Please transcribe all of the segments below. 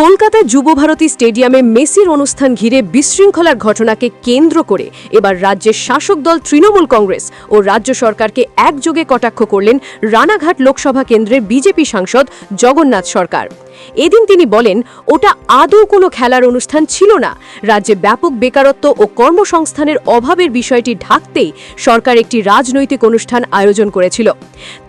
কলকাতায় যুবভারতী স্টেডিয়ামে মেসির অনুষ্ঠান ঘিরে বিশৃঙ্খলার ঘটনাকে কেন্দ্র করে এবার রাজ্যের শাসক দল তৃণমূল কংগ্রেস ও রাজ্য সরকারকে একযোগে কটাক্ষ করলেন রানাঘাট লোকসভা কেন্দ্রের বিজেপি সাংসদ জগন্নাথ সরকার। এদিন তিনি বলেন, ওটা আদৌ কোনো খেলার অনুষ্ঠান ছিল না। রাজ্যে ব্যাপক বেকারত্ব ও কর্মসংস্থানের অভাবের বিষয়টি ঢাকতেই সরকার একটি রাজনৈতিক অনুষ্ঠান আয়োজন করেছিল।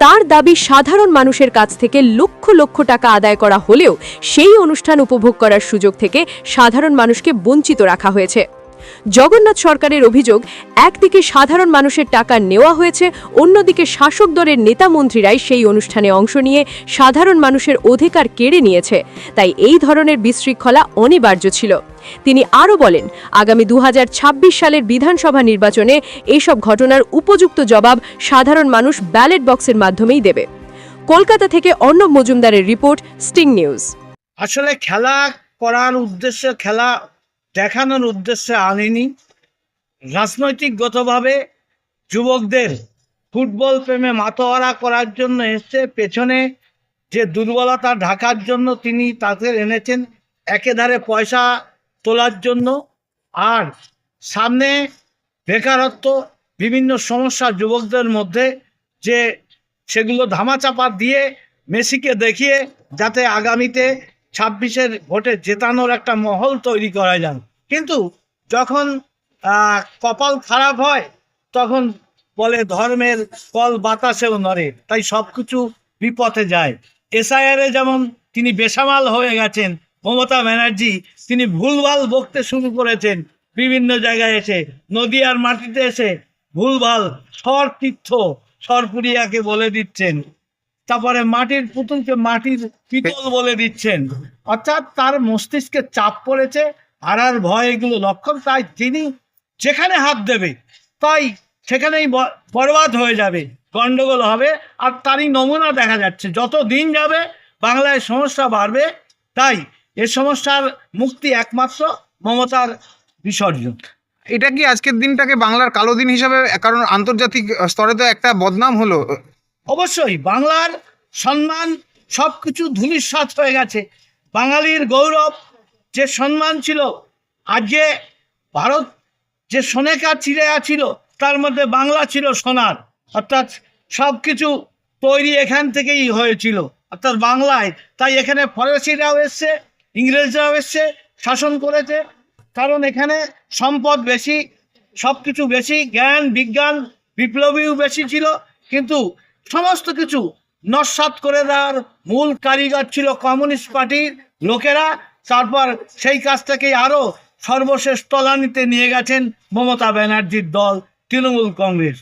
তার দাবি, সাধারণ মানুষের কাছ থেকে লক্ষ লক্ষ টাকা আদায় করা হলেও সেই অনুষ্ঠান উপভোগ করার সুযোগ থেকে সাধারণ মানুষকে বঞ্চিত রাখা হয়েছে। জগন্নাথ সরকারের অভিযোগ, একদিকে সাধারণ মানুষের টাকা নেওয়া হয়েছে, অন্যদিকে শাসক দলের নেতা মন্ত্রীরাই সেই অনুষ্ঠানে অংশ নিয়ে সাধারণ মানুষের অধিকার কেড়ে নিয়েছে। তাই এই ধরনের বিশৃঙ্খলা অনিবার্য ছিল। তিনি আরও বলেন, আগামী 2026 সালের বিধানসভা নির্বাচনে এইসব ঘটনার উপযুক্ত জবাব সাধারণ মানুষ ব্যালট বক্সের মাধ্যমেই দেবে। কলকাতা থেকে অর্ণব মজুমদারের রিপোর্ট, স্টিং নিউজ। আসলে খেলা করার উদ্দেশ্যে, খেলা দেখানোর উদ্দেশ্যে আনেনি। রাজনৈতিকগতভাবে যুবকদের ফুটবল প্রেমে মাতোয়ারা করার জন্য এসছে। পেছনে যে দুর্বলতা ঢাকার জন্য তিনি তাদের এনেছেন, একেধারে পয়সা তোলার জন্য, আর সামনে বেকারত্ব, বিভিন্ন সমস্যা যুবকদের মধ্যে, যে সেগুলো ধামাচাপা দিয়ে মেসিকে দেখিয়ে যাতে আগামীতে 26-এর ভোটে জেতানোর একটা মহল তৈরি করা যায়। কিন্তু যখন কপাল খারাপ হয় তখন বলে ধর্মের কল বাতাসেও নড়ে, তাই সব কিছু বিপথে যায়। এসআইআরে যেমন তিনি বেসামাল হয়ে গেছেন, মমতা ব্যানার্জি তিনি ভুলভাল বকতে শুরু করেছেন। বিভিন্ন জায়গায় এসে, নদিয়ার মাটিতে এসে ভুলভাল তীর্থ সরপুরিয়াকে বলে দিচ্ছেন, তারপরে মাটির পুতুলকে মাটির পিতল বলে দিচ্ছেন। অর্থাৎ তার মস্তিষ্কে চাপ পড়েছে, আর ভয়, এগুলো লক্ষণ। তাই তিনি যেখানে হাত দেবে তাই সেখানেই বরবাদ হয়ে যাবে, গণ্ডগোল হবে। আর তারই নমুনা দেখা যাচ্ছে, যত দিন যাবে বাংলায় সমস্যা বাড়বে। তাই এ সমস্যার মুক্তি একমাত্র মমতার বিসর্জন। এটা কি আজকের দিনটাকে বাংলার কালো দিন হিসাবে, কারণ আন্তর্জাতিক স্তরে তো একটা বদনাম হলো। অবশ্যই বাংলার সম্মান সব কিছু ধূলিসাৎ হয়ে গেছে। বাঙালির গৌরব, যে সম্মান ছিল, আজকে ভারত যে সোনেকা চিড়ে ছিল তার মধ্যে বাংলা ছিল সোনার। অর্থাৎ সব কিছু তৈরি এখান থেকেই হয়েছিল, অর্থাৎ বাংলায়। তাই এখানে ফরাসিরাও এসছে, ইংরেজরাও এসছে, শাসন করেছে। কারণ এখানে সম্পদ বেশি, সব কিছু বেশি, জ্ঞান বিজ্ঞান বিপ্লবীও বেশি ছিল। কিন্তু সমস্ত কিছু নস্যাৎ করে দেওয়ার মূল কারিগর ছিল কমিউনিস্ট পার্টির লোকেরা। তারপর সেই কাজ থেকেই আরও সর্বশেষ তলানিতে নিয়ে গেছেন মমতা ব্যানার্জির দল তৃণমূল কংগ্রেস।